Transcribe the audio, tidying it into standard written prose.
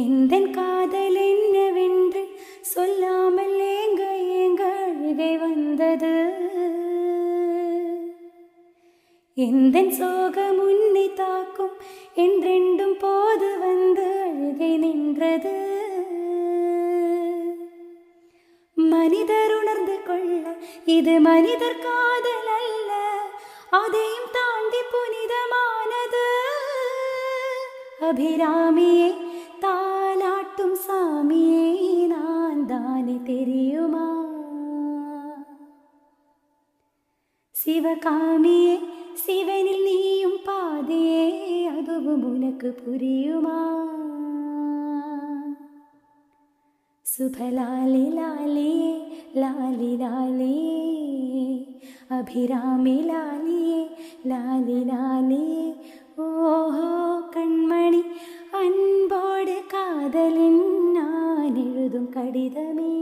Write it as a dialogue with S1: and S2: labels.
S1: எந்தன் காதல் என்னவென்று சொல்லாமல் ஏங்க ஏங்க அழுகை வந்தது. எந்தன் சோகம் உன்னை தாக்கும் என்றெண்டும் போது வந்து அழுகை நின்றது. மனிதர் உணர்ந்து கொள்ள இது மனிதர் காதல் அல்ல, அதையும் தாண்டி புனிதமானது. அபிராமியே தாலாட்டும் சாமியே நான் தானே தெரியுமா? சிவகாமியே சிவனில் நீயும் பாதியே அதுவும் உனக்கு புரியுமா? சுபலாலி லாலியே லாலி லாலியே அபிராமி லாலியே லாலி லாலியே. ஓஹோ கண்மணி அன்போடு காதலின் நான் எழுதும் கடிதமே.